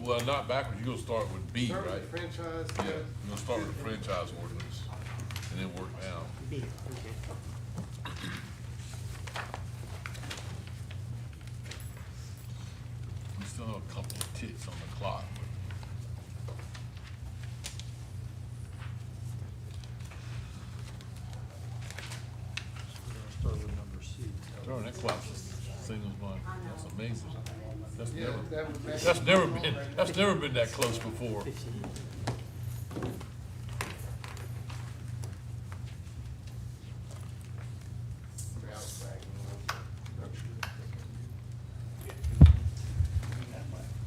well, not backwards, you're gonna start with B, Start with right? the franchise. Yeah, you're gonna start with the franchise ordinance, and then work down. B, okay. We still have a couple of ticks on the clock. Start with number C. Darn, that clock's signals going, that's amazing. Yeah, that would match. That's never been that close before. 15.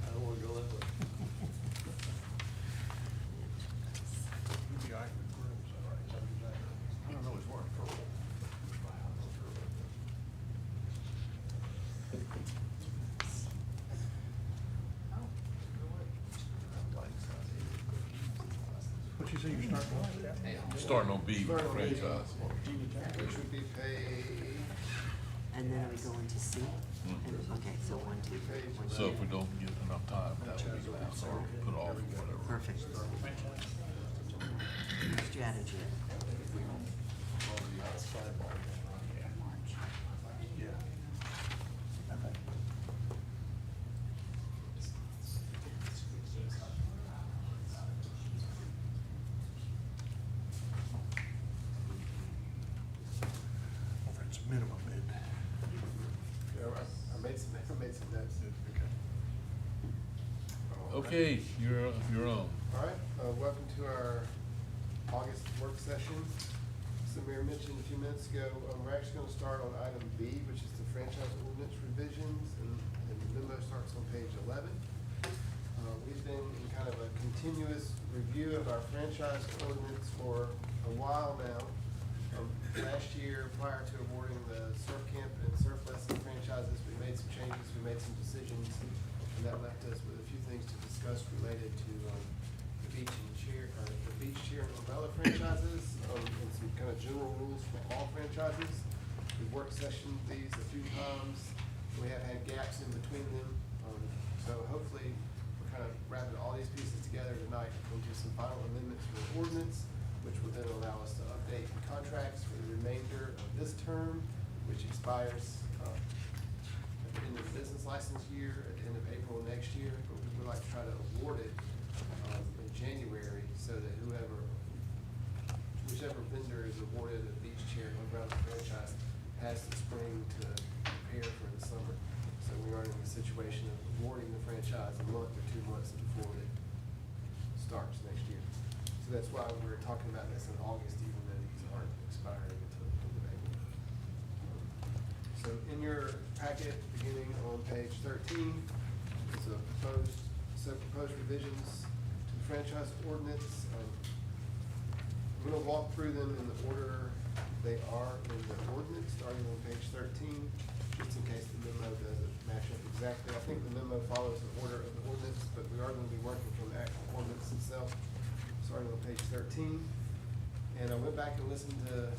I don't wanna go that way. I don't know, it's working. What you say you're starting with? Starting on B with the Starting on B. franchise. Which would be page, And then are we going to C? Okay, so 1, 2, 3. So if we don't get enough time, that would be last, or put off or whatever. Perfect. Strategy. Yeah. That's minimum bid. yeah, I made some notes. Okay, you're on. All right, welcome to our August work session. Samir mentioned a few minutes ago, we're actually gonna start on item B, which is the franchise ordinance revisions, and the memo starts on page 11. We've been in kind of a continuous review of our franchise ordinance for a while now. Last year, prior to awarding the surf camp and surf lesson franchises, we made some changes, we made some decisions, and that left us with a few things to discuss related to the beach chair and umbrella franchises, and some kind of general rules for all franchises. We've work sessioned these a few times, we have had gaps in between them, so hopefully we're kind of wrapping all these pieces together tonight into some final amendments for the ordinance, which will then allow us to update the contracts for the remainder of this term, which expires at the end of the business license year, at the end of April next year, but we would like to try to award it in January, so that whichever vendor is awarded a beach chair and umbrella franchise has the spring to prepare for the summer. So we aren't in the situation of awarding the franchise a month or 2 months before it starts next year. So that's why we're talking about this in August, even though these aren't expiring until April. So in your packet, beginning on page 13, is a proposed revisions to the franchise ordinance. I'm gonna walk through them in the order they are in the ordinance, starting on page 13, just in case the memo doesn't match up exactly. I think the memo follows the order of the ordinance, but we are gonna be working from the actual ordinance itself, starting on page 13. And I went back and listened to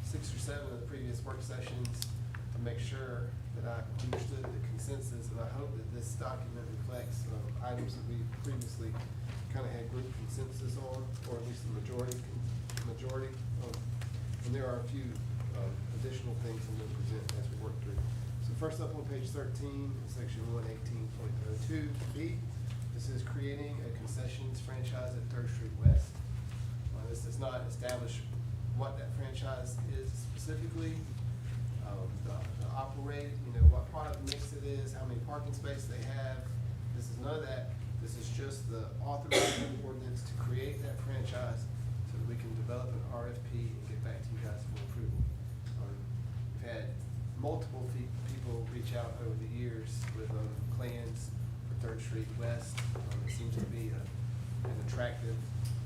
6 or 7 of the previous work sessions to make sure that I understood the consensus, and I hope that this document reflects items that we previously kind of had group consensus on, or at least the majority. And there are a few additional things I'm going to present as we work through. So first up on page 13, in section 118.02B, this is creating a concessions franchise at 3rd Street West. This does not establish what that franchise is specifically, the operate, what product mix it is, how many parking spaces they have. This is none of that. This is just the authorizing ordinance to create that franchise so that we can develop an RFP and get back to you guys for approval. We've had multiple people reach out over the years with plans for 3rd Street West. It seems to be an attractive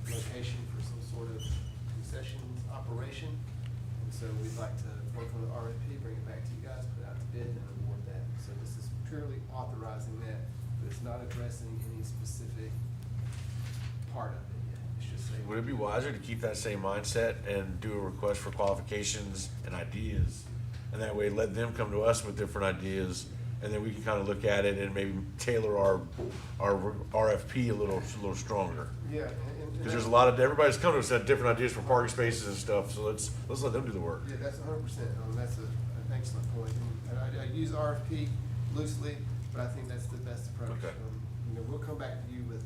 location for some sort of concessions operation. And so we'd like to work on the RFP, bring it back to you guys, put out the bid, and award that. So this is purely authorizing that, but it's not addressing any specific part of it yet. It's just saying. Would it be wiser to keep that same mindset and do a request for qualifications and ideas? And that way let them come to us with different ideas and then we can kind of look at it and maybe tailor our RFP a little stronger. Yeah, Because there's a lot of, everybody's coming to us at different ideas for parking spaces and stuff, so let's let them do the work. Yeah, that's 100%. That's an excellent point. And I use RFP loosely, but I think that's the best approach. Okay. We'll come back to you with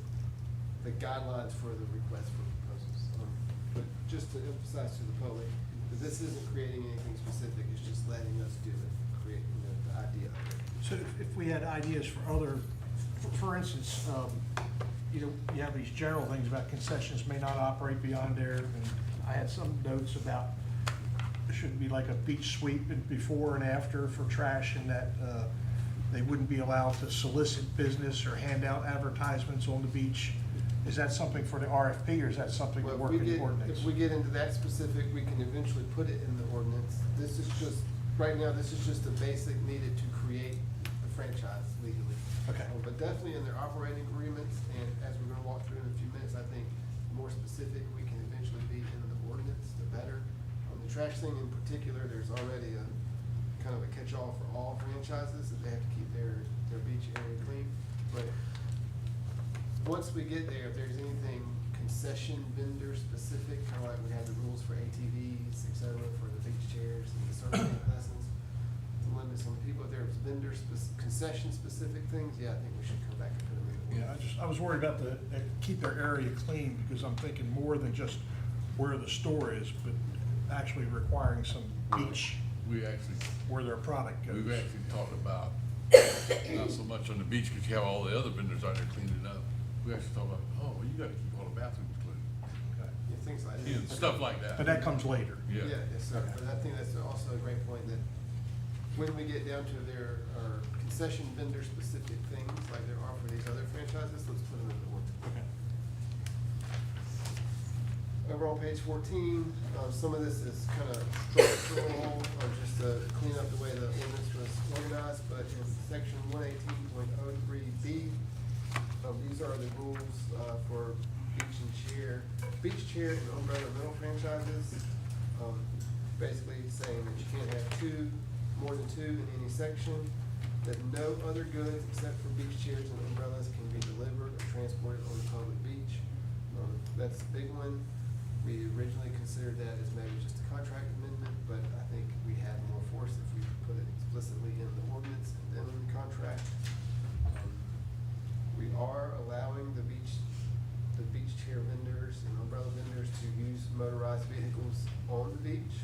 the guidelines for the request for proposals. But just to emphasize to the public, that this isn't creating anything specific, it's just letting us do it, create, the idea of it. So if we had ideas for other, for instance, you have these general things about concessions may not operate beyond there, and I had some notes about there should be like a beach sweep before and after for trash, and that they wouldn't be allowed to solicit business or hand out advertisements on the beach. Is that something for the RFP, or is that something to Well, work in the ordinance? if we get into that specific, we can eventually put it in the ordinance. This is just, right now, this is just the basic needed to create the franchise legally. Okay. But definitely in their operating agreements, and as we're gonna walk through in a few minutes, I think the more specific we can eventually be in the ordinance, the better. The trash thing in particular, there's already a kind of a catch-all for all franchises, that they have to keep their beach area clean. But once we get there, if there's anything concession vendor specific, kind of like we have the rules for ATVs, et cetera, for the beach chairs and the surfing lessons, the limits on the people, if there's concession specific things, yeah, I think we should come back and put them in the ordinance. Yeah, I was worried about keep their area clean, because I'm thinking more than just where the store is, but actually requiring some beach We actually, where their product goes. we've actually talked about, not so much on the beach, because you have all the other vendors out there cleaning it up. We actually talk about, oh, well, you gotta keep all the bathrooms clean, Okay. Yeah, things like that. you know, stuff like that. But that comes later. Yeah, yes, sir. But I think that's also a great point, that when we get down to their, our concession vendor specific things, like there are for these other franchises, let's put them in the ordinance. Okay. Over on page 14, some of this is kind of structural, or just to clean up the way the ordinance was organized, but in section 118.03B, these are the rules for beach chair and umbrella rental franchises. Basically saying that you can't have more than two in any section, that no other goods except for beach chairs and umbrellas can be delivered or transported on the public beach. That's a big one. We originally considered that as maybe just a contract amendment, but I think we have more force if we put it explicitly in the ordinance and then in the contract. We are allowing the beach chair vendors and umbrella vendors to use motorized vehicles on the beach.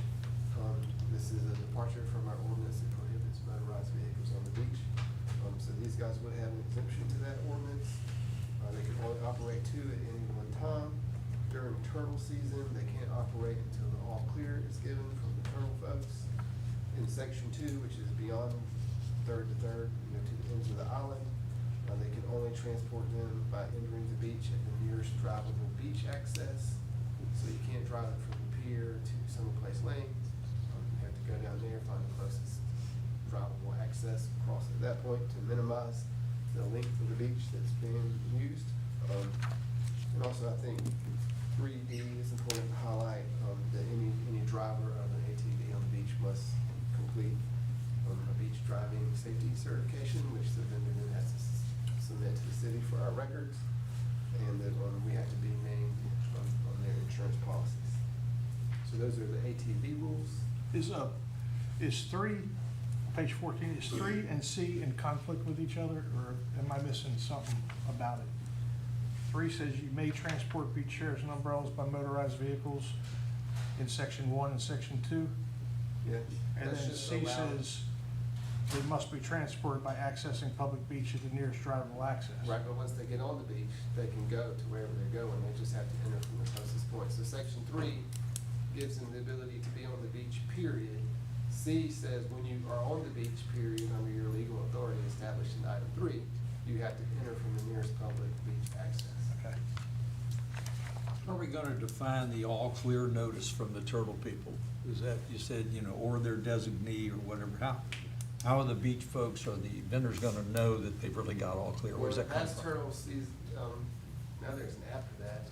This is a departure from our ordinance that prohibits motorized vehicles on the beach. So these guys would have an exemption to that ordinance. They can only operate two at any one time. During turtle season, they can't operate until the all clear is given from the turtle folks. In section 2, which is beyond third to third, to the ends of the island, they can only transport them by entering the beach at the nearest drivable beach access. So you can't drive it from the pier to someplace lane. You have to go down there, find the closest drivable access, cross at that point to minimize the length of the beach that's being used. And also, I think 3D is important to highlight, that any driver of an ATV on the beach must complete a beach driving safety certification, which the vendor then has to submit to the city for our records, and that we have to be named on their insurance policies. So those are the ATV rules. Is page 14, is 3 and C in conflict with each other, or am I missing something about it? 3 says you may transport beach chairs and umbrellas by motorized vehicles in section 1 and section 2. Yeah. And that's then just C allowed. says they must be transported by accessing public beach at the nearest drivable access. Right, but once they get on the beach, they can go to wherever they're going, they just have to enter from the closest point. So section 3 gives them the ability to be on the beach, period. C says when you are on the beach, period, under your legal authority established in item 3, you have to enter from the nearest public beach access. Okay. Are we gonna define the all clear notice from the turtle people? Is that, you said, or their designee or whatever, how are the beach folks or the vendors gonna know that they've really got all clear? Where's that come Past from? turtle season, now there's an after that,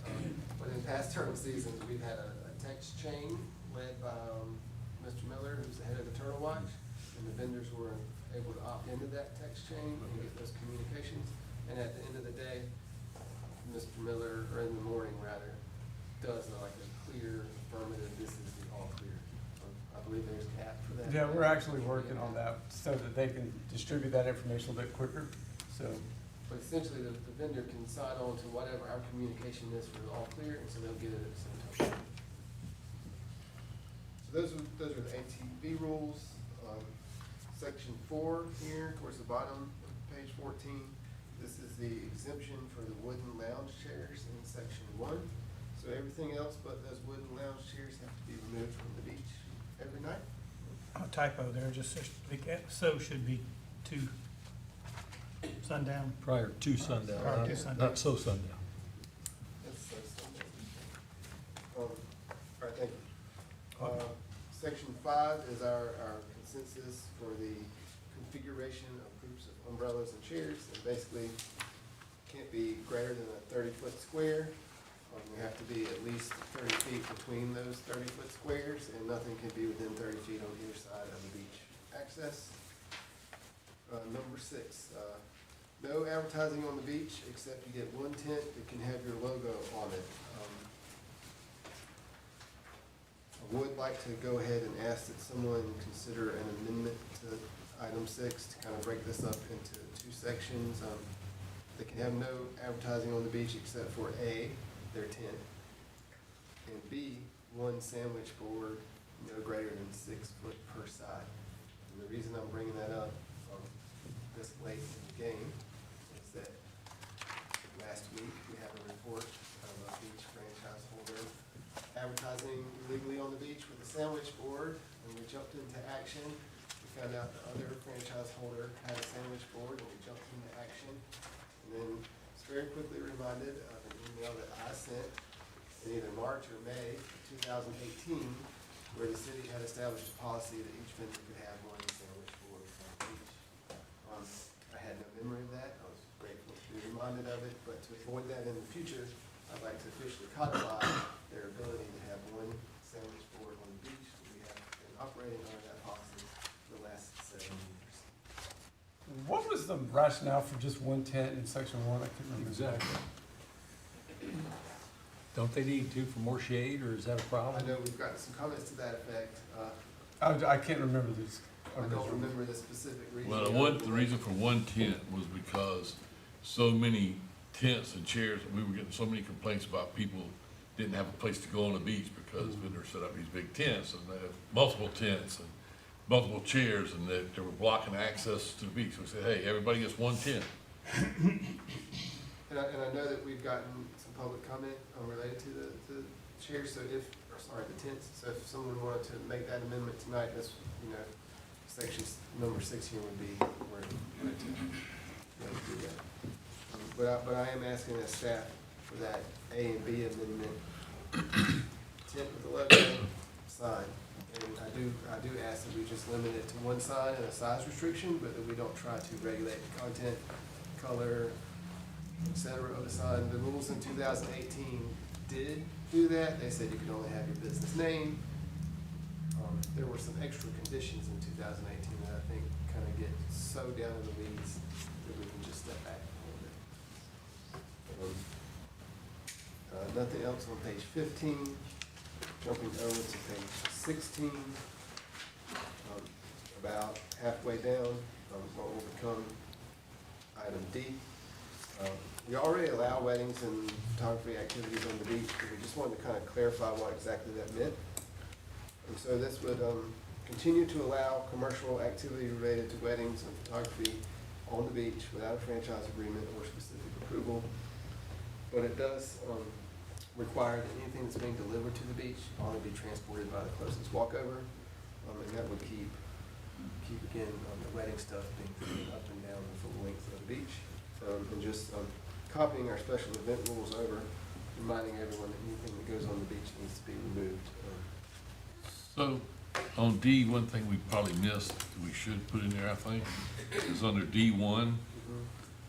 but in past turtle seasons, we've had a text chain led by Mr. Miller, who's the head of the Turtle Watch, and the vendors were able to opt into that text chain and get those communications. And at the end of the day, Mr. Miller, or in the morning rather, does like a clear affirmative, this is the all clear. I believe there's an app for that. Yeah, we're actually working on that so that they can distribute that information a little bit quicker, so. But essentially, the vendor can sign on to whatever our communication is for the all clear, and so they'll get it at the same time. So those are the ATV rules. Section 4 here, towards the bottom of page 14. This is the exemption for the wooden lounge chairs in section 1. So everything else but those wooden lounge chairs have to be removed from the beach every night. A typo there, just so should be to sundown. Prior to sundown, Prior to not- sundown. not so sundown. That's all right, thank you. Section 5 is our consensus for the configuration of groups of umbrellas and chairs, and basically can't be greater than a 30-foot square. We have to be at least 30 feet between those 30-foot squares, and nothing can be within 30 feet on either side of the beach access. Number 6, no advertising on the beach except you get one tent that can have your logo on it. I would like to go ahead and ask that someone consider an amendment to item 6 to kind of break this up into 2 sections. They can have no advertising on the beach except for A, their tent, and B, one sandwich board no greater than 6 foot per side. And the reason I'm bringing that up this late in the game is that last week we had a report of a beach franchise holder advertising illegally on the beach with a sandwich board, and we jumped into action. We found out the other franchise holder had a sandwich board, and we jumped into action. And then was very quickly reminded of an email that I sent in either March or May of 2018, where the city had established a policy that each vendor could have one sandwich board on the beach. I had no memory of that. I was grateful to be reminded of it, but to avoid that in the future, I'd like to officially codify their ability to have one sandwich board on the beach. We have been operating under that policy for the last 7 years. What was the rationale for just one tent in section 1? I couldn't remember. Exactly. Don't they need to for more shade, or is that a I problem? know we've gotten some comments to that effect. I can't remember this. I don't remember the specific reason. Well, the reason for one tent was because so many tents and chairs, we were getting so many complaints about people didn't have a place to go on the beach because vendors set up these big tents, and they have multiple tents and multiple chairs, and they were blocking access to the beach. So we said, hey, everybody gets one tent. And I know that we've gotten some public comment related to the chairs, so the tents. So if someone wanted to make that amendment tonight, that's, section number 6 here would be where to do that. But I am asking the staff for that A and B amendment, tent with the logo, sign. And I do ask that we just limit it to one sign and a size restriction, but that we don't try to regulate the content, color, et cetera, of the sign. The rules in 2018 did do that. They said you could only have your business name. There were some extra conditions in 2018 that I think kind of get so down in the weeds that we can just step back a little bit. Nothing else on page 15. Jumping over to page 16. About halfway down, what will become item D. We already allow weddings and photography activities on the beach, but we just wanted to kind of clarify what exactly that meant. And so this would continue to allow commercial activity related to weddings and photography on the beach without a franchise agreement or specific approval. But it does require that anything that's being delivered to the beach ought to be transported by the closest walkover. And that would keep again, the wedding stuff being taken up and down the full length of the beach. And just copying our special event rules over, reminding everyone that anything that goes on the beach needs to be removed. So on D, one thing we probably missed, we should put in there, I think, is under D1,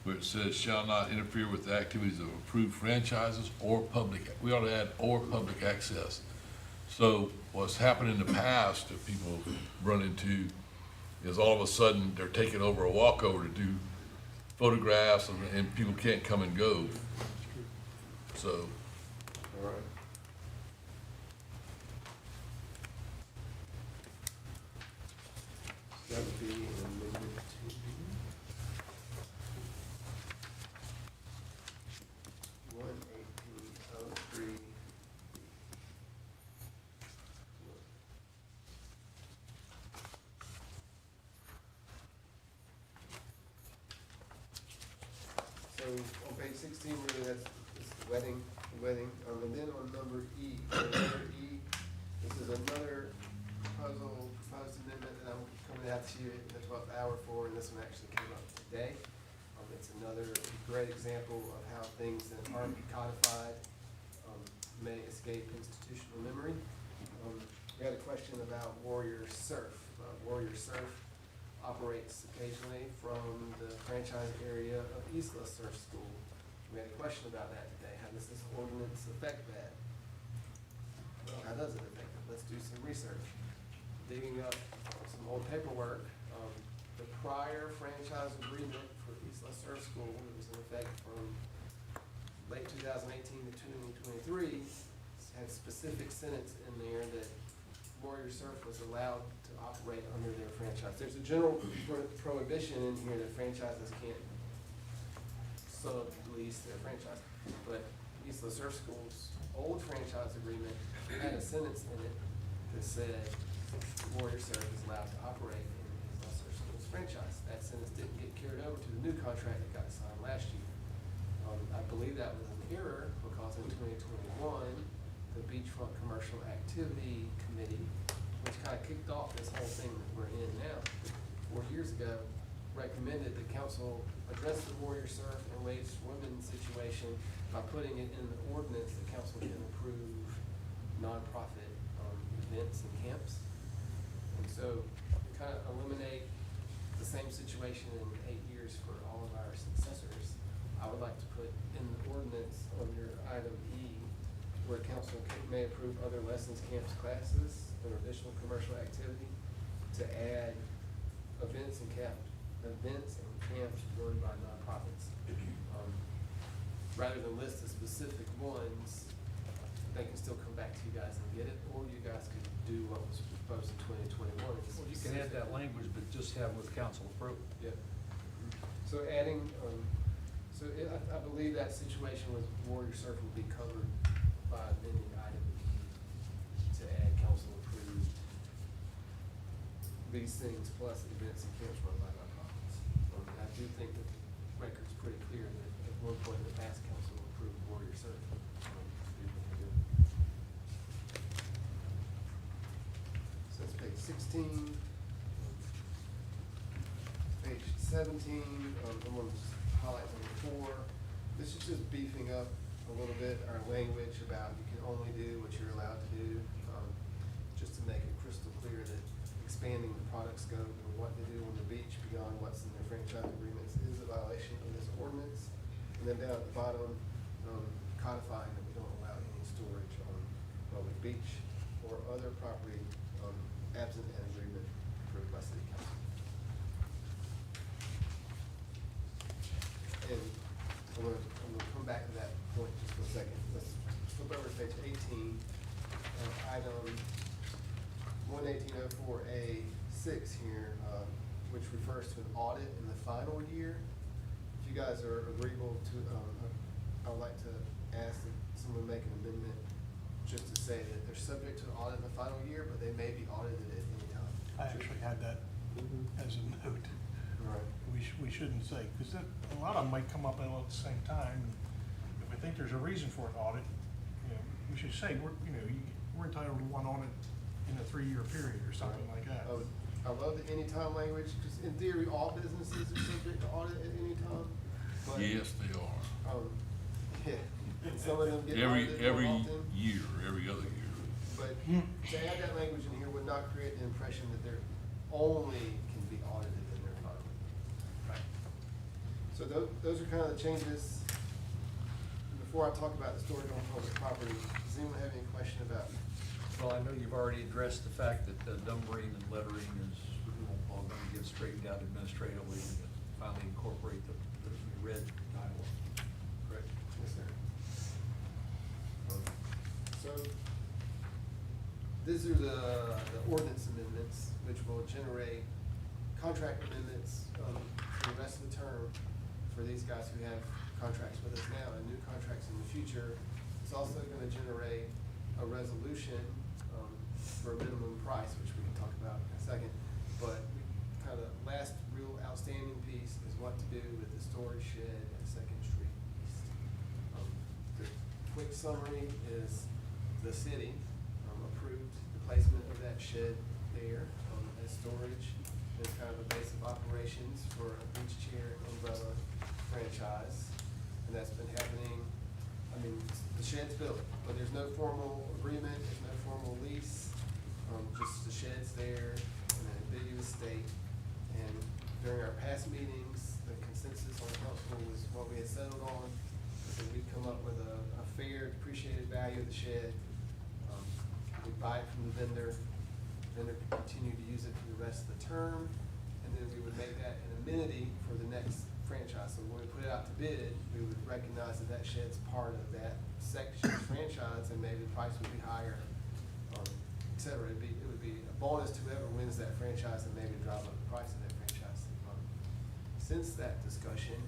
where it says shall not interfere with the activities of approved franchises or public, we ought to add or public access. So what's happened in the past that people run into is all of a sudden they're taking over a walkover to do photographs and people can't come and go. So, All right. So that would be an amendment to 11803. So on page 16, really, that's the wedding, and then on number E, this is another proposed amendment that I'm coming out to you in the 12th hour for, and this one actually came up today. It's another great example of how things that aren't codified may escape institutional memory. We had a question about Warrior Surf. Warrior Surf operates occasionally from the franchise area of Isla Surf School. We had a question about that today. How does this ordinance affect that? Well, how does it affect it? Let's do some research. Digging up some old paperwork, the prior franchise agreement for Isla Surf School, that was in effect from late 2018 to 2023, had a specific sentence in there that Warrior Surf was allowed to operate under their franchise. There's a general prohibition in here that franchises can't sublease their franchise. But Isla Surf School's old franchise agreement had a sentence in it that said Warrior Surf is allowed to operate in Isla Surf School's franchise. That sentence didn't get carried over to the new contract that got signed last year. I believe that was an error because in 2021, the Beachfront Commercial Activity Committee, which kind of kicked off this whole thing that we're in now, 4 years ago, recommended the council address the Warrior Surf and wage women's situation by putting it in the ordinance that council can approve nonprofit events and camps. And so kind of eliminate the same situation in 8 years for all of our successors. I would like to put in the ordinance under item E, where council may approve other lessons, camps, classes, or additional commercial activity, to add events and camps run by nonprofits. Rather than list the specific ones, they can still come back to you guys and get it, or you guys could do what was proposed in 2021. Well, you can add that language, but just have with council approval. Yeah. So adding, I believe that situation with Warrior Surf will be covered by amending item E to add council approved these things plus events and camps run by nonprofits. I do think that the record's pretty clear that at one point in the past, council approved Warrior Surf. So that's page 16. Page 17, I'm going to just highlight number 4. This is just beefing up a little bit our language about you can only do what you're allowed to do, just to make it crystal clear that expanding the product scope and what they do on the beach beyond what's in their franchise agreements is a violation of this ordinance. And then down at the bottom, codifying that we don't allow any storage on public beach or other property absent an agreement approved by city council. And I'm gonna come back to that point just for a second. Let's flip over to page 18, item 11804A6 here, which refers to an audit in the final year. If you guys are agreeable to, I would like to ask that someone make an amendment just to say that they're subject to an audit in the final year, but they may be audited at any time. I actually had that as a note. Right. We shouldn't say, because a lot of them might come up at the same time. If we think there's a reason for an audit, we should say, we're entitled to one audit in a 3-year period or something like that. I love the anytime language, because in theory, all businesses are subject to audit at any time. But, yes, they are. Yeah, and some of them get Every audited more often. year, every other year. But to add that language in here would not create the impression that they're only can be audited in their final. Right. So those are kind of the changes. Before I talk about the storage on public property, does anyone have any question about? Well, I know you've already addressed the fact that the numbering and lettering is all gonna get straightened out administratively and finally incorporate the red dialogue. Correct? Yes, sir. So, these are the ordinance amendments, which will generate contract amendments, for the rest of the term for these guys who have contracts with us now and new contracts in the future. It's also gonna generate a resolution, for a minimum price, which we can talk about in a second. But kind of last real outstanding piece is what to do with the storage shed at Second Street East. The quick summary is the city approved the placement of that shed there as storage. It's kind of a base of operations for a beach chair umbrella franchise. And that's been happening, I mean, the shed's built, but there's no formal agreement, there's no formal lease. Just the shed's there in an ambiguous state. And during our past meetings, the consensus on council was what we had settled on, that we'd come up with a fair depreciated value of the shed. We'd buy it from the vendor could continue to use it for the rest of the term, and then we would make that an amenity for the next franchise. So when we put it out to bid, we would recognize that that shed's part of that section franchise, and maybe the price would be higher, et cetera. It would be a bonus to whoever wins that franchise and maybe drive up the price of that franchise. Since that discussion,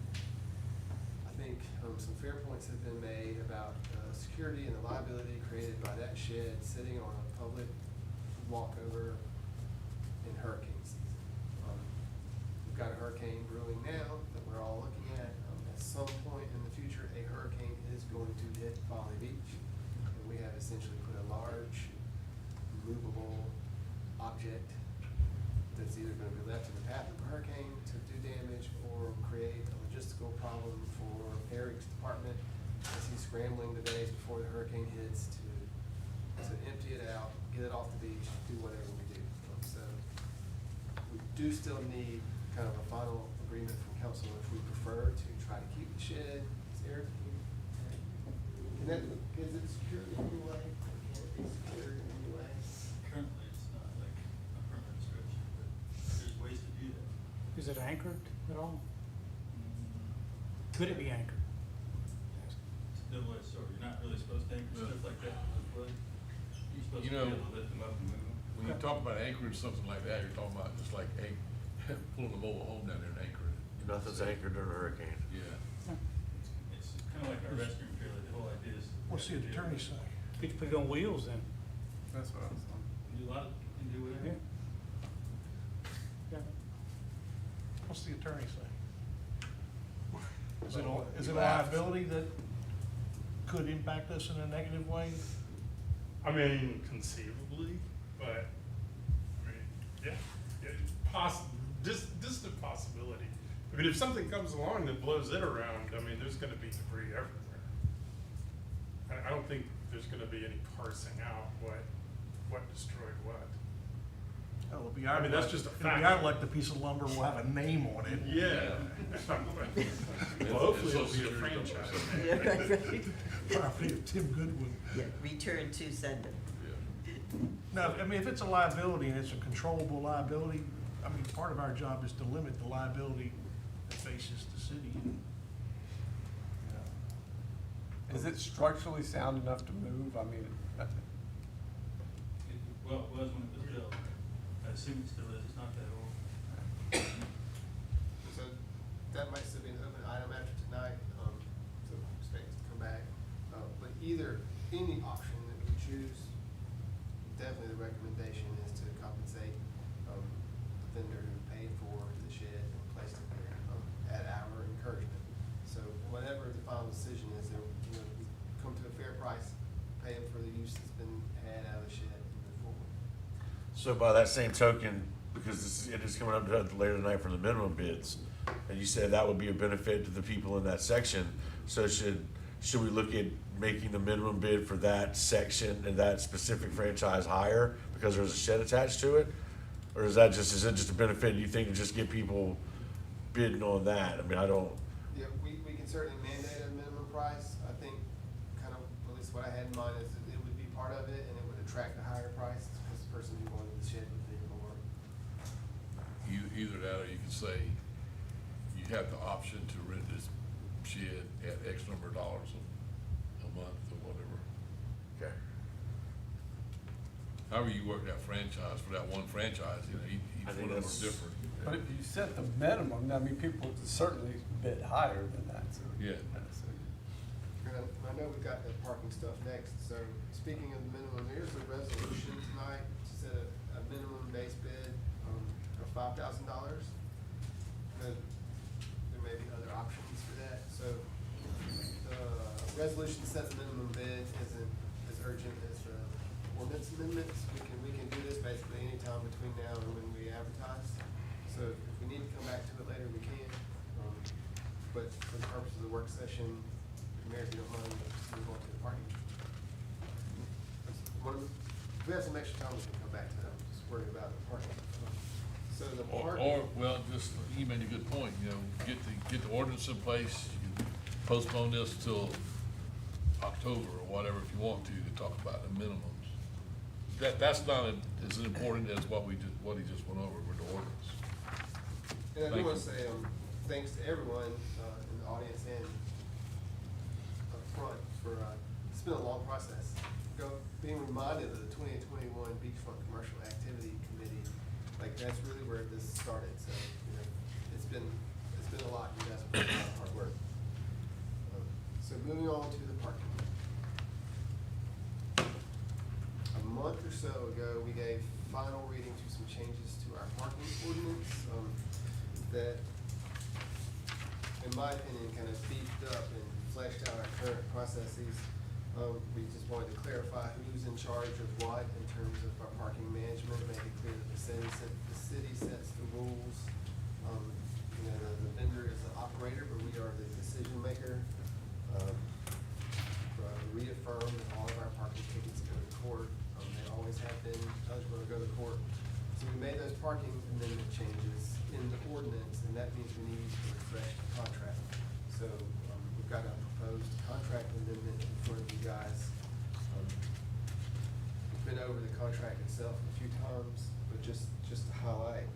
I think some fair points have been made about security and the liability created by that shed sitting on a public walkover in hurricane season. We've got a hurricane brewing now that we're all looking at. At some point in the future, a hurricane is going to hit Folly Beach. And we have essentially put a large, movable object that's either gonna be left in the path of a hurricane to do damage or create a logistical problem for Eric's department as he's scrambling the days before the hurricane hits to empty it out, get it off the beach, do whatever we do. So we do still need kind of a final agreement from council if we prefer to try to keep the shed. Is Eric, is it secured in any way? Can it be secured in any way? Currently, it's not like a permanent structure, but there's ways to do that. Is it anchored at all? Could it be anchored? It's a double-edged sword. You're not really supposed to anchor stuff like that with wood. You're supposed You to be know, able to lift them up and move them. When you talk about anchoring something like that, you're talking about just like pulling a mobile home down there and anchoring it. Nothing's anchored during a hurricane. Yeah. It's kind of like our restroom trailer. The whole idea is. What's the attorney say? Could you put it on wheels then? That's what I was saying. You do a lot of, you can do whatever. Yeah. What's the attorney say? Is it Well, is it you a laughed. liability that could impact us in a negative way? I mean, conceivably, but, I mean, yeah, distant possibility. I mean, if something comes along that blows it around, I mean, there's gonna be debris everywhere. I don't think there's gonna be any parsing out what destroyed what. It'll be I mean, that's just a It'll be fact. our elected piece of lumber, will have a name on it. Yeah. Well, hopefully it'll be a franchise. Property of Tim Goodwin. Yeah, return to sender. No, I mean, if it's a liability and it's a controllable liability, I mean, part of our job is to limit the liability that faces the city. You know. Is it structurally sound enough to move? I mean, Well, it was when it was built. I assume it still is. It's not that old. So that might still be an open item after tonight, so expect it to come back. But either, any option that we choose, definitely the recommendation is to compensate, the vendor who paid for the shed and placed it there, at our encouragement. So whatever the final decision is, we come to a fair price, pay them for the use that's been had out of the shed and move forward. So by that same token, because it is coming up to later tonight for the minimum bids, and you said that would be a benefit to the people in that section, so should we look at making the minimum bid for that section and that specific franchise higher because there's a shed attached to it? Or is it just a benefit, you think, to just get people bidding on that? I mean, I don't, Yeah, we can certainly mandate a minimum price. I think kind of, at least what I had in mind is that it would be part of it and it would attract a higher price because the person who wanted the shed would pay more. either that, or you can say, you have the option to rent this shed at X number of dollars a month or whatever. Okay. However you work that franchise for that one franchise, you know, each I think one of them are that's- different. But if you set the minimum, I mean, people would certainly bid higher than that, so. Yeah. And I know we've got the parking stuff next, so speaking of the minimum, there's a resolution tonight to set a minimum base bid of $5,000. There may be other options for that, so the resolution to set the minimum bid isn't as urgent as the ordinance amendments. We can do this basically anytime between now and when we advertise. So if we need to come back to it later, we can. But for the purpose of the work session, Mayor, if you don't mind, let's move on to the parking. If we have some extra time, we can come back to that. I'm just worried about the parking. So the parking. Or, well, just, you made a good point, you know, get the ordinance in place, you can postpone this till October or whatever if you want to talk about the minimums. That's not as important as what he just went over with the ordinance. And I do Thank want you. to say, thanks to everyone in the audience and up front for, it's been a long process. Being reminded of the 2021 Beachfront Commercial Activity Committee, like that's really where this started. So, you know, it's been a lot. You guys have done a lot of hard work. So moving on to the parking. A month or so ago, we gave final reading to some changes to our parking ordinance that, in my opinion, kind of beefed up and fleshed out our current processes. We just wanted to clarify who's in charge of what in terms of our parking management, make it clear that the city sets the rules. You know, the vendor is the operator, but we are the decision maker. Reaffirm that all of our parking tickets go to court. They always have been eligible to go to court. So we made those parking amendment changes in the ordinance, and that means we need to refresh the contract. So we've got a proposed contract amendment in front of you guys. We've been over the contract itself a few times, but just to highlight,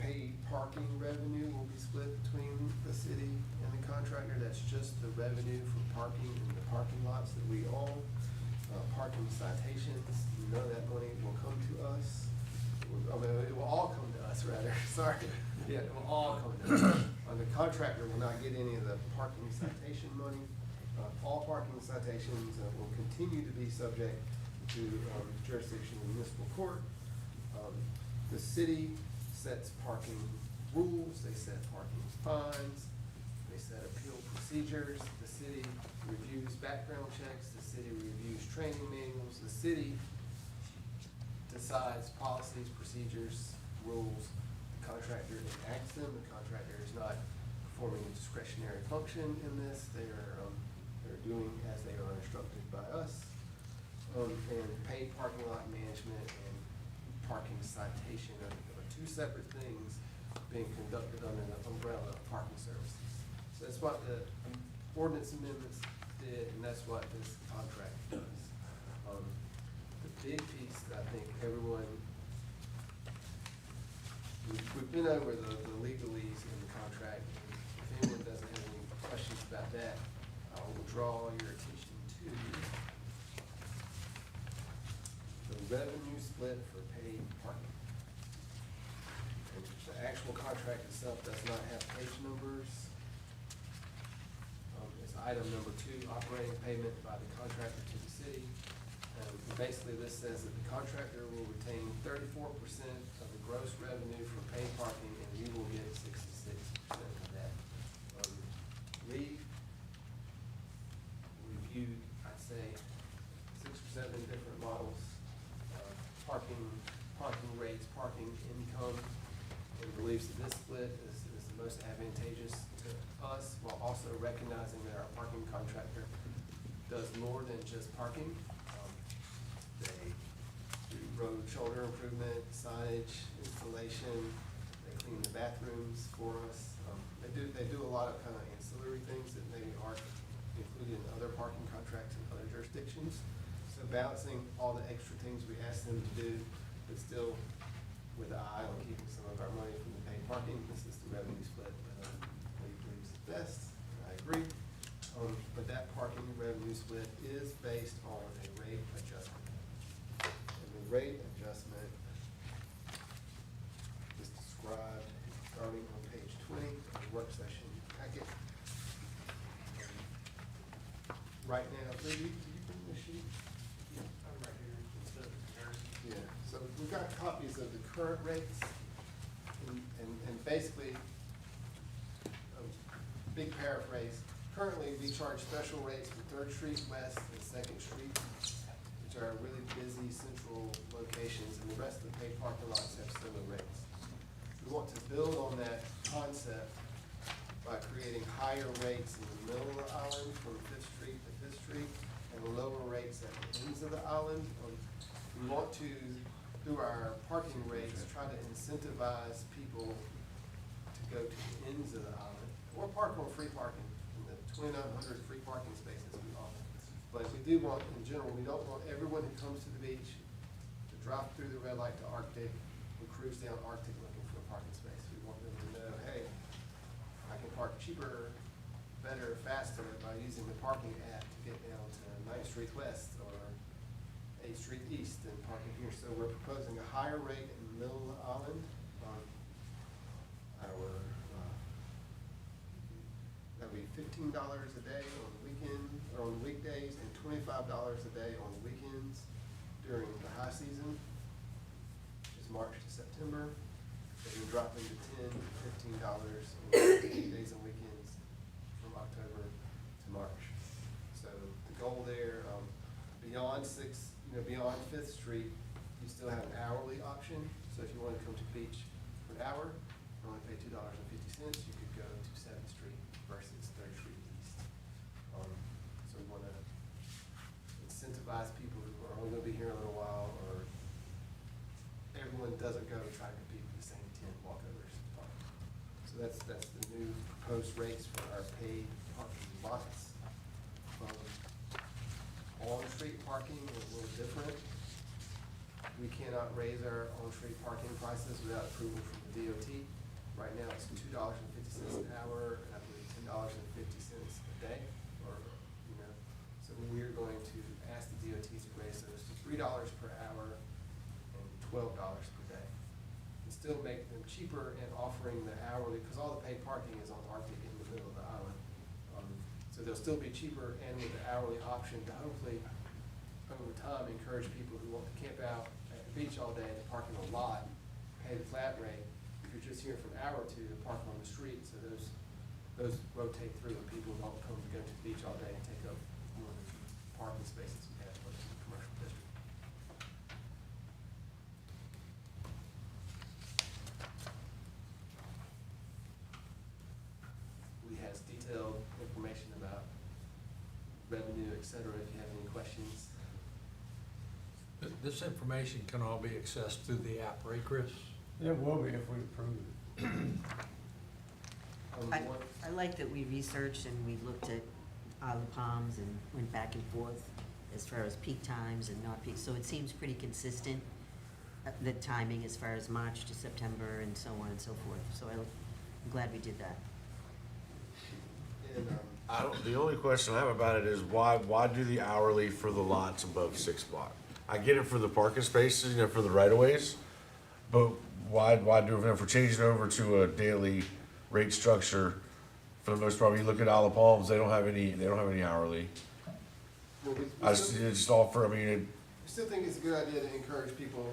paid parking revenue will be split between the city and the contractor. That's just the revenue for parking in the parking lots that we own. Parking citations, none of that money will come to us. I mean, it will all come to us, rather, sorry. Yeah, it will all come to us. The contractor will not get any of the parking citation money. All parking citations will continue to be subject to jurisdiction of the municipal court. The city sets parking rules, they set parking fines, they set appeal procedures, the city reviews background checks, the city reviews training manuals, the city decides policies, procedures, rules. The contractor enacts them, the contractor is not performing a discretionary function in this, they're doing as they are instructed by us. And paid parking lot management and parking citation are two separate things being conducted under the umbrella of parking services. So that's what the ordinance amendments did, and that's what this contract does. The big piece that I think everyone, we've been over the legalese in the contract. If anyone doesn't have any questions about that, I will draw your attention to the revenue split for paid parking. And the actual contract itself does not have page numbers. It's item number 2, operating payment by the contractor to the city. Basically, this says that the contractor will retain 34% of the gross revenue for paid parking, and we will get 66% of that. We reviewed, I'd say, 6 or 7 different models, parking rates, parking income, and believes that this split is the most advantageous to us, while also recognizing that our parking contractor does more than just parking. They do road shoulder improvement, signage, installation, they clean the bathrooms for us. They do a lot of kind of ancillary things that maybe aren't included in other parking contracts in other jurisdictions. So balancing all the extra things we ask them to do, but still with an eye on keeping some of our money from the paid parking. This is the revenue split that Lee believes is best, and I agree. But that parking revenue split is based on a rate adjustment. And the rate adjustment is described starting on page 20 of the work session packet. Right now, did you bring the sheet? I'm right here, instead of comparison. Yeah, so we've got copies of the current rates, and basically, a big paraphrase, currently, we charge special rates for Third Street West and Second Street, which are really busy central locations, and the rest of the paid parking lots have similar rates. We want to build on that concept by creating higher rates in the middle of the island from Fifth Street to Fifth Street, and lower rates at the ends of the island. We want to, through our parking rates, try to incentivize people to go to the ends of the island, or park on free parking, in the 2,900 free parking spaces we offer. But we do want, in general, we don't want everyone who comes to the beach to drive through the red light to Arctic and cruise down Arctic looking for a parking space. We want them to know, hey, I can park cheaper, better, faster by using the parking app to get down to 9th Street West or 8th Street East and parking here. So we're proposing a higher rate in the middle of the island. That'll be $15 a day on the weekend, or on the weekdays, and $25 a day on the weekends during the high season, which is March to September. And then dropping to $10 to $15 on weekdays and weekends from October to March. So the goal there, beyond beyond Fifth Street, you still have an hourly option. So if you want to come to the beach for an hour, you only pay $2.50, you could go to 7th Street versus 3rd Street East. So we want to incentivize people who are only going to be here a little while, or everyone doesn't go try to compete with the same 10 walkovers. So that's the new proposed rates for our paid parking lots. On-street parking is a little different. We cannot raise our on-street parking prices without approval from the DOT. Right now, it's $2.50 an hour, and I believe $10.50 a day, so we're going to ask the DOT to raise those to $3 per hour and $12 per day. And still make them cheaper and offering the hourly, because all the paid parking is on Arctic in the middle of the island. So they'll still be cheaper, and with the hourly option to hopefully, over time, encourage people who want to camp out at the beach all day to park in a lot, pay the flat rate. If you're just here for an hour or two, to park on the street, so those rotate through, and people don't come to go to the beach all day and take up more of the parking spaces we have in the commercial district. Lee has detailed information about revenue, et cetera, if you have any questions. This information can all be accessed through the app, right, Chris? It will be if we approve it. I like that we researched and we looked at Isle of Palms and went back and forth as far as peak times and not peak, so it seems pretty consistent, the timing as far as March to September and so on and so forth, so I'm glad we did that. And, The only question I have about it is why do the hourly for the lots above 6 block? I get it for the parking spaces, for the right of ways, but why do it, if we're changing over to a daily rate structure, for the most part, when you look at Isle of Palms, they don't have any hourly. well, we It's just offer, we still think it's a good idea to encourage people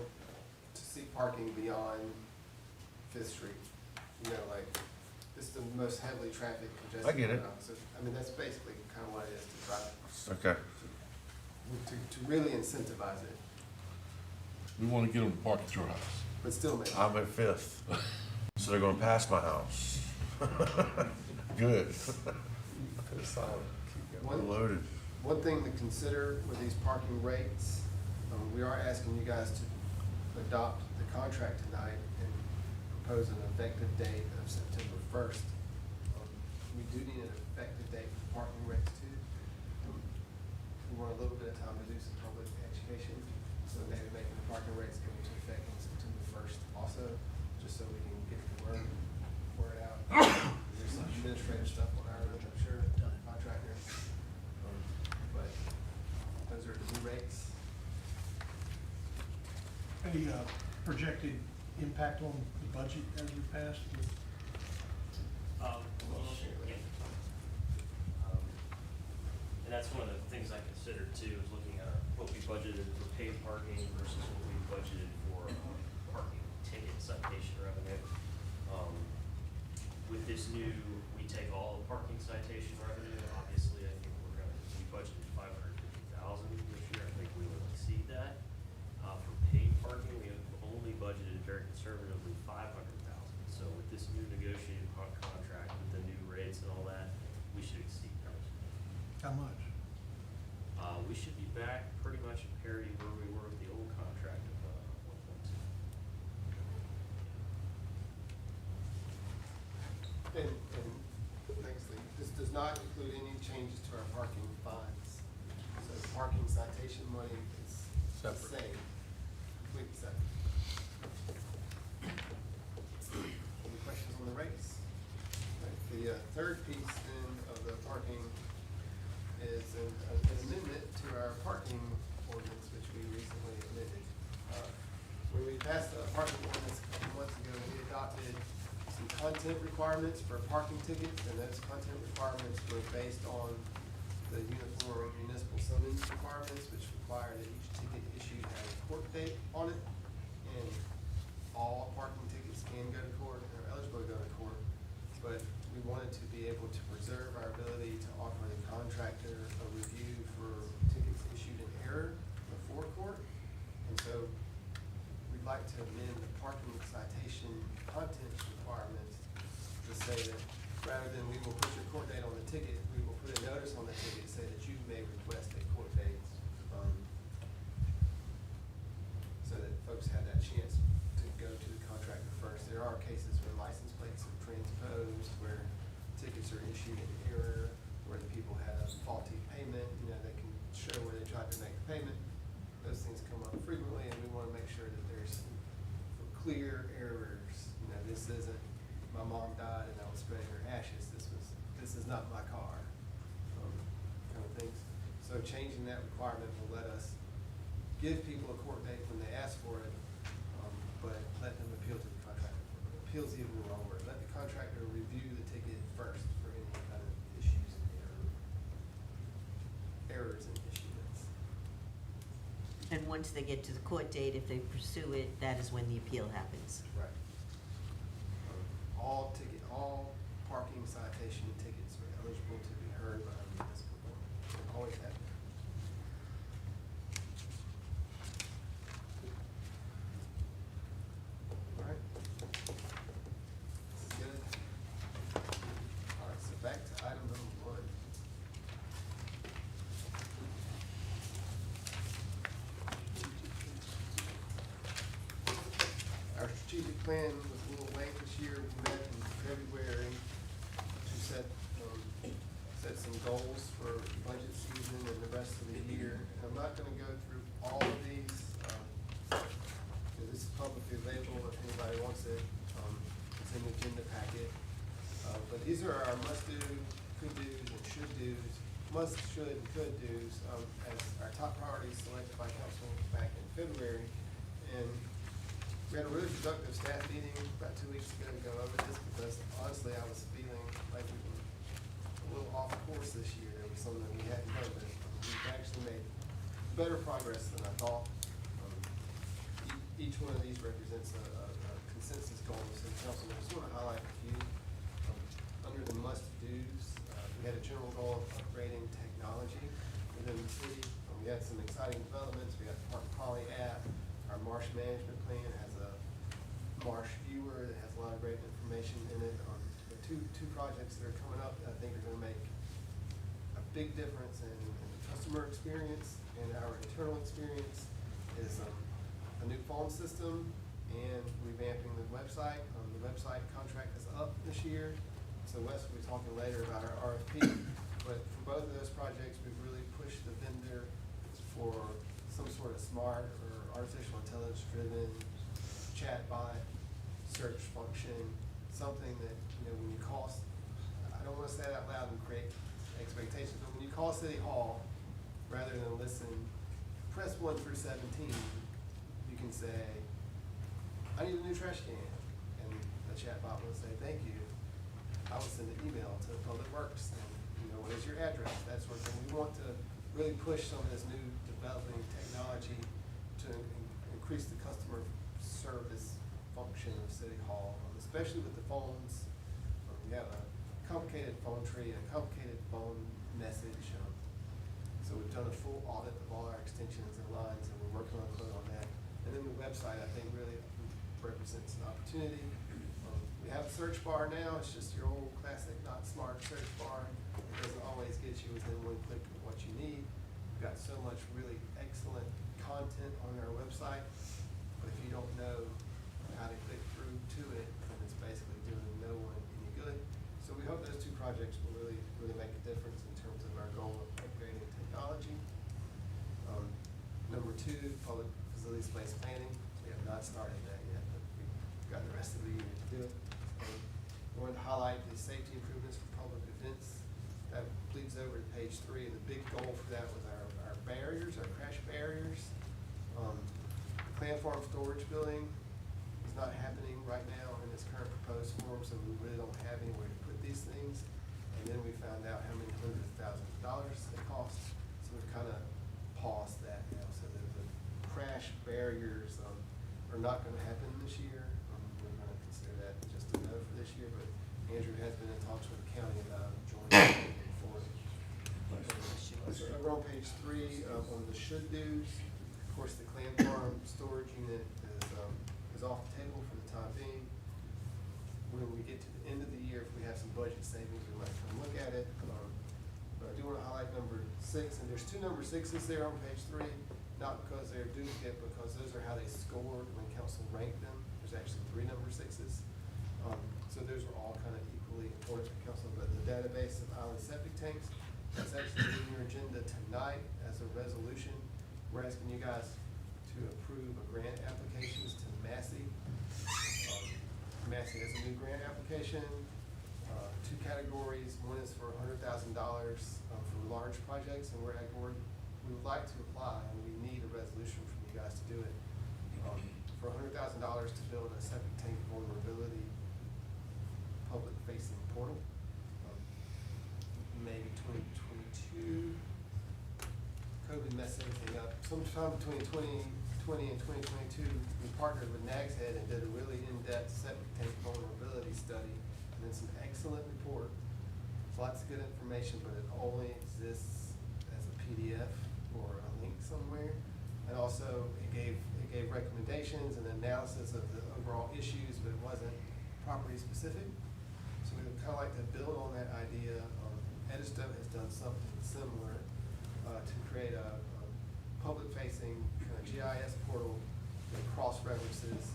to seek parking beyond Fifth Street. Like, this is the most heavily trafficked congested. I get it. So, that's basically kind of what it is to try okay. to really incentivize it, We want to get them to park at your house. but still make it. I'm at 5th, so they're going to pass my house. Good. Put it solid, keep going. Loaded. One thing to consider with these parking rates, we are asking you guys to adopt the contract tonight and propose an effective date of September 1st. We do need an effective date for parking rates too. We want a little bit of time to do some public education. So maybe making the parking rates go into effect on September first also, just so we can get the word out. There's some administrative stuff on our end, I'm sure, contractors. But those are the new rates. Any projected impact on the budget as we passed? Yeah. And that's one of the things I considered too, is looking at what we budgeted for paid parking versus what we budgeted for parking ticket citation revenue. With this new, we take all the parking citation revenue, obviously, I think we budgeted 550,000 this year, I think we will exceed that. For paid parking, we have only budgeted very conservatively 500,000. So with this new negotiated contract, with the new rates and all that, we should exceed those. How much? We should be back pretty much at parity where we were with the old contract of 1.2. And nextly, this does not include any changes to our parking fines. So the parking citation money is the Separate. same, completely separate. Any questions on the rates? Right, the third piece then of the parking is an amendment to our parking ordinance, which we recently amended. When we passed the parking ordinance a couple months ago, we adopted some content requirements for parking tickets, and those content requirements were based on the uniform municipal summons requirements, which require that each ticket issued has a court date on it, and all parking tickets can go to court and are eligible to go to court. But we wanted to be able to preserve our ability to offer the contractor a review for tickets issued in error before court. And so we'd like to amend the parking citation content requirements to say that rather than we will put your court date on the ticket, we will put a notice on the ticket, say that you may request a court date. So that folks have that chance to go to the contractor first. There are cases where license plates are transposed, where tickets are issued in error, where the people have faulty payment, they can show where they tried to make the payment. Those things come up frequently, and we wanna make sure that there's clear errors. This isn't, my mom died and I was spreading her ashes, this is not my car, kind of things. So changing that requirement will let us give people a court date when they ask for it, but let them appeal to the contractor. Appeal's even the wrong word. Let the contractor review the ticket first for any kind of issues and errors in issuance. And once they get to the court date, if they pursue it, that is when the appeal happens. Right. All parking citation tickets are eligible to be heard by a municipal court. Always have been. All right. This is good. All right, so back to item number 1. Our strategic plan was a little late this year. We met in February to set some goals for budget season and the rest of the year. And I'm not gonna go through all of these. This is publicly available if anybody wants it. It's in the agenda packet. But these are our must-do, could-dos, and should-dos, must, should, and could-dos, as our top priorities selected by council back in February. And we had a really productive staff meeting about 2 weeks ago to go over this, because honestly, I was feeling like we were a little off course this year. There was something we hadn't done, but we've actually made better progress than I thought. Each one of these represents a consensus goal of the city council. I just want to highlight a few. Under the must-dos, we had a general goal of upgrading technology within the city. We had some exciting developments. We got the Folly app. Our marsh management plan has a marsh viewer that has a lot of great information in it. The two projects that are coming up that I think are gonna make a big difference in the customer experience and our internal experience is a new phone system and revamping the website. The website contract is up this year, so Wes will be talking later about our RFP. But for both of those projects, we've really pushed the vendor for some sort of smart or artificial intelligence driven chatbot search function, something that, when you call, I don't wanna say it out loud and create expectations, but when you call City Hall, rather than listen, press 1 through 17, you can say, I need a new trash can, and the chatbot will say, thank you. I will send an email to Public Works, and, what is your address, that sort of thing. We want to really push some of this new developing technology to increase the customer service function of City Hall, especially with the phones. We have a complicated phone tree, a complicated phone message. So we've done a full audit of all our extensions and lines, and we're working on a quote on that. And then the website, I think, really represents an opportunity. We have a search bar now. It's just your old classic, not smart search bar. It doesn't always get you within one click of what you need. We've got so much really excellent content on our website, but if you don't know how to click through to it, then it's basically doing no one any good. So we hope those two projects will really, really make a difference in terms of our goal of upgrading technology. Number 2, public facility space planning. We have not started that yet, but we've got the rest of the year to do it. We wanted to highlight the safety improvements for public events. That bleeds over to page 3, and the big goal for that was our barriers, our crash barriers. Clam Farm storage building is not happening right now in its current proposed form, so we really don't have anywhere to put these things. And then we found out how many hundreds of thousands of dollars they cost, so we've kind of paused that now. So the crash barriers are not going to happen this year. We're going to consider that just a no for this year, but Andrew has been in talks with the county about joining for it. So over on page 3, on the should do's, of course, the Clam Farm storage unit is off the table for the time being. When we get to the end of the year, if we have some budget savings, we might come look at it. But I do want to highlight number 6, and there's 2 number 6s there on page 3, not because they're duplicate, because those are how they scored when council ranked them. There's actually 3 number 6s. So those are all kind of equally important to council, but the database of island septic tanks, that's actually in your agenda tonight as a resolution. We're asking you guys to approve a grant applications to Massey. Massey has a new grant application, 2 categories. One is for $100,000 for large projects, and we would like to apply, and we need a resolution from you guys to do it. For $100,000 to build a septic tank vulnerability public-facing portal. Maybe 2022. COVID messed everything up. Sometime between 2020 and 2022, we partnered with Nags Head and did a really in-depth septic tank vulnerability study, and then some excellent report. Lots of good information, but it only exists as a PDF or a link somewhere. And also, it gave recommendations and analysis of the overall issues, but it wasn't property specific. So we would kind of like to build on that idea. Edisto has done something similar to create a public-facing kind of GIS portal that cross-references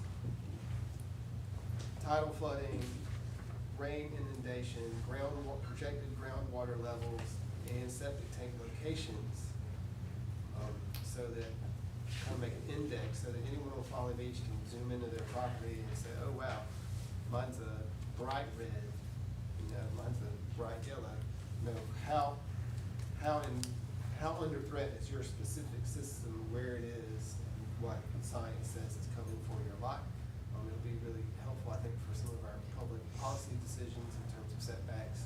tidal flooding, rain inundation, projected groundwater levels, and septic tank locations, so that kind of make an index so that anyone on Folly Beach can zoom into their property and say, oh wow, mine's a bright red, mine's a bright yellow. How under threat is your specific system, where it is, and what science says is coming for your lot. It'll be really helpful, I think, for some of our public policy decisions in terms of setbacks,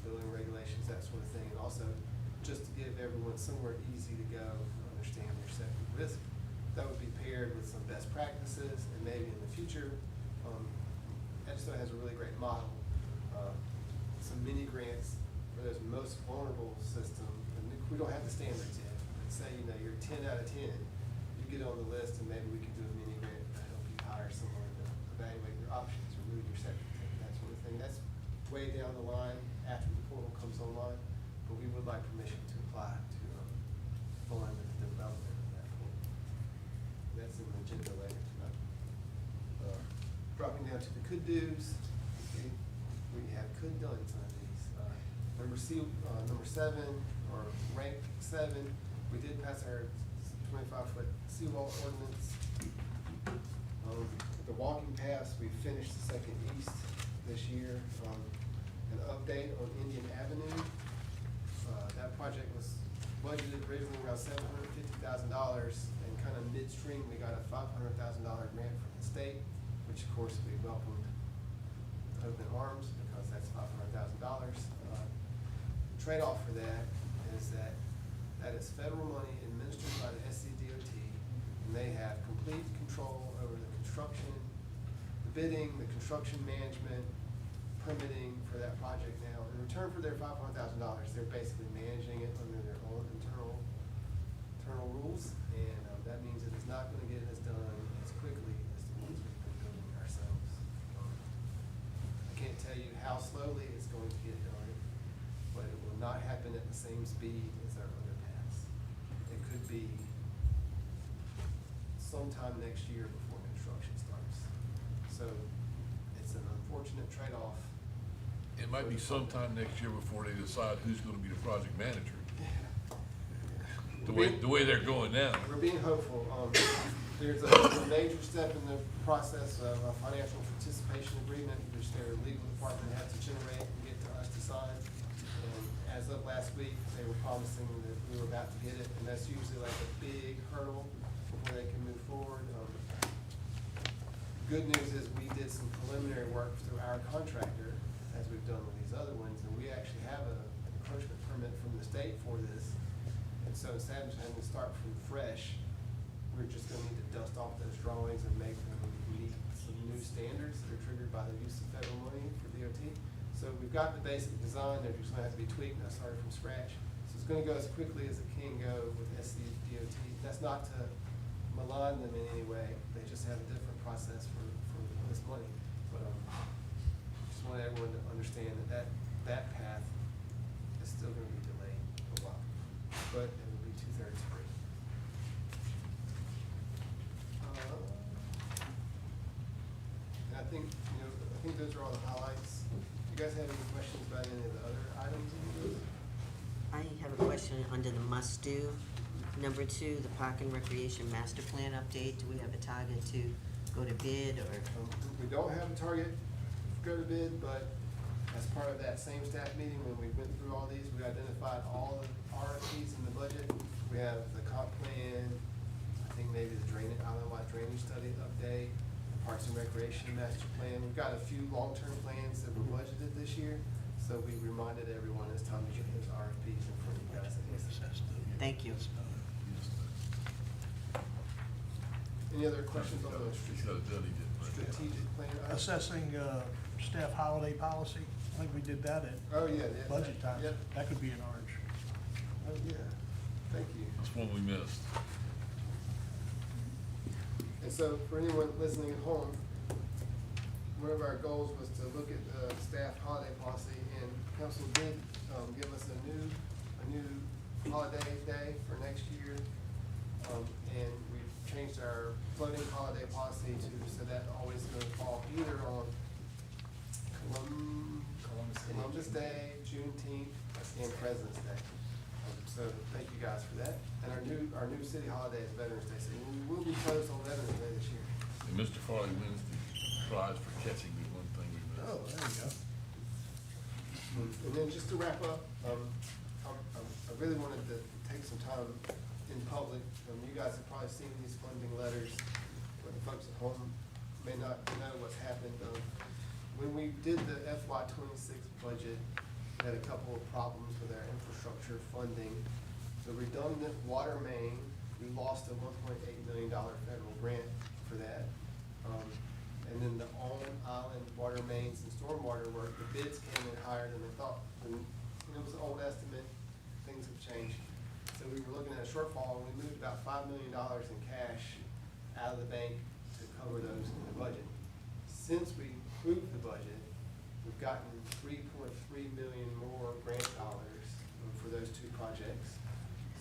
building regulations, that sort of thing, and also just to give everyone somewhere easy to go to understand their septic risk. That would be paired with some best practices, and maybe in the future, Edisto has a really great model, some mini grants for those most vulnerable systems. And we don't have the standards yet, but say you're 10 out of 10, you get on the list, and maybe we could do a mini grant to help you hire someone to evaluate your options or move your septic tank, that sort of thing. That's way down the line after the portal comes online, but we would like permission to apply to fund the development of that portal. That's in the agenda later tonight. Dropping down to the could-dos, we have could-dones on these. Number 7, or rank 7, we did pass our 25-foot seawall ordinance. The walking paths, we finished the second east this year. An update on Indian Avenue. That project was budgeted originally around $750,000, and kind of midstream, we got a $500,000 grant from the state, which of course we welcomed with open arms because that's $500,000. Trade-off for that is that is federal money administered by the SCDOT, and they have complete control over the construction, the bidding, the construction management, permitting for that project now. In return for their $500,000, they're basically managing it under their own internal rules, and that means that it's not gonna get us done as quickly as the ones we've been building ourselves. I can't tell you how slowly it's going to get done, but it will not happen at the same speed as our other paths. It could be sometime next year before construction starts. So it's an unfortunate trade-off. It might be sometime next year before they decide who's gonna be the project manager. The way they're going now. We're being hopeful. There's a major step in the process of a financial participation agreement, which their legal department had to generate and get to us to sign. And as of last week, they were promising that we were about to get it, and that's usually like a big hurdle before they can move forward. Good news is we did some preliminary work through our contractor, as we've done with these other ones, and we actually have an encroachment permit from the state for this. And so instead of having to start from fresh, we're just gonna need to dust off those drawings and make them meet some new standards that are triggered by the use of federal money for DOT. So we've got the basic design, they're just gonna have to be tweaked, and I started from scratch. So it's gonna go as quickly as it can go with SCDOT. That's not to malign them in any way, they just have a different process for this money. But, just want everyone to understand that path is still gonna be delayed for a while, but it will be 2/3 free. And I think those are all the highlights. You guys have any questions about any of the other items in those? I have a question under the must-do. Number 2, the Park and Recreation Master Plan update. Do we have a target to go to bid, or? We don't have a target to go to bid, but as part of that same staff meeting, when we went through all these, we identified all the RFPs in the budget. We have the comp plan, I think maybe the island-wide drainage study update, the Parks and Recreation Master Plan. We've got a few long-term plans that were budgeted this year, so we reminded everyone it's time to get those RFPs in front of you guys. Thank you. Any other questions on the He's got a diligent. strategic plan? Assessing staff holiday policy, I think we did that at Oh, yeah. budget time. Yep. That could be an orange. Oh, yeah. Thank you. That's one we missed. And so for anyone listening at home, one of our goals was to look at the staff holiday policy, and council did give us a new holiday day for next year. And we've changed our floating holiday policy so that always going to fall either on Columbus Day, Juneteenth, and President's Day. So thank you guys for that. And our new city holiday is Veterans Day, so we will be closed on Veterans Day this year. And Mr. Folly wins the prize for catching the one thing we missed. Oh, there you go. And then just to wrap up, I really wanted to take some time in public. You guys have probably seen these funding letters, but the folks at home may not know what's happened. When we did the FY26 budget, we had a couple of problems with our infrastructure funding. The redundant water main, we lost a $1.8 million federal grant for that. And then the on-island water mains and stormwater work, the bids came in higher than they thought. And it was an old estimate, things have changed. So we were looking at a shortfall, and we moved about $5 million in cash out of the bank to cover those in the budget. Since we approved the budget, we've gotten $3.3 million more grant dollars for those two projects.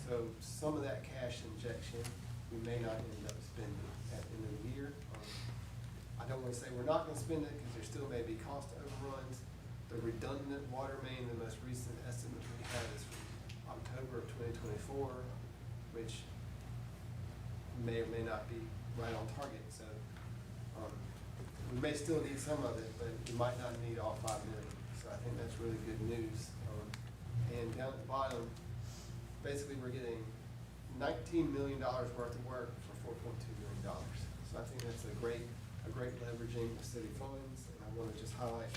So some of that cash injection, we may not end up spending at the end of the year. I don't want to say we're not going to spend it, because there still may be cost overruns. The redundant water main, the most recent estimate we have is from October of 2024, which may or may not be right on target, so, we may still need some of it, but we might not need all 5 million, so I think that's really good news. And down at the bottom, basically, we're getting $19 million worth of work for $4.2 million. So I think that's a great leveraging of city funds, and I wanna just highlight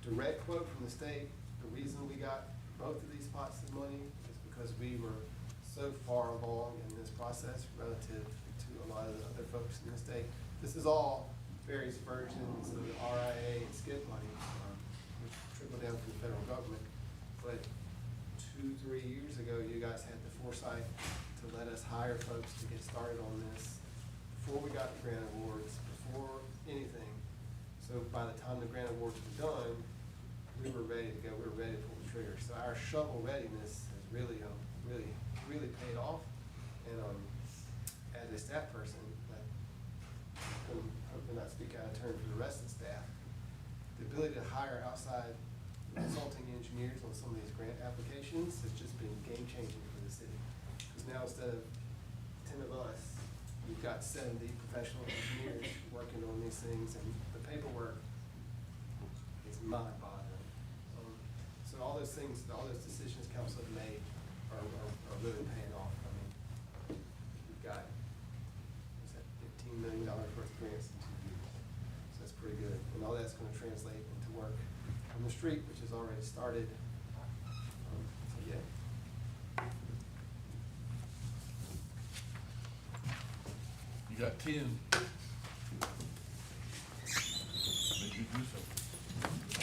direct quote from the state. The reason we got both of these pots of money is because we were so far along in this process relative to a lot of the other folks in the state. This is all various versions of the RIA and SCIP money, which trickle down from the federal government. But 2-3 years ago, you guys had the foresight to let us hire folks to get started on this before we got the grant awards, before anything. So by the time the grant awards were done, we were ready to go, we were ready to pull the trigger. So our shovel readiness has really paid off. And as a staff person, hoping not speak out of turn for the rest of the staff, the ability to hire outside consulting engineers on some of these grant applications has just been game changing for the city. Because now instead of 10 of us, we've got 70 professional engineers working on these things, and the paperwork is mind-boggling. So all those things, all those decisions council have made are really paying off. I mean, we've got, what's that, $15 million worth of grants in 2 years. So that's pretty good. And all that's gonna translate into work on the street, which has already started. So yeah. You got 10. Make you do something.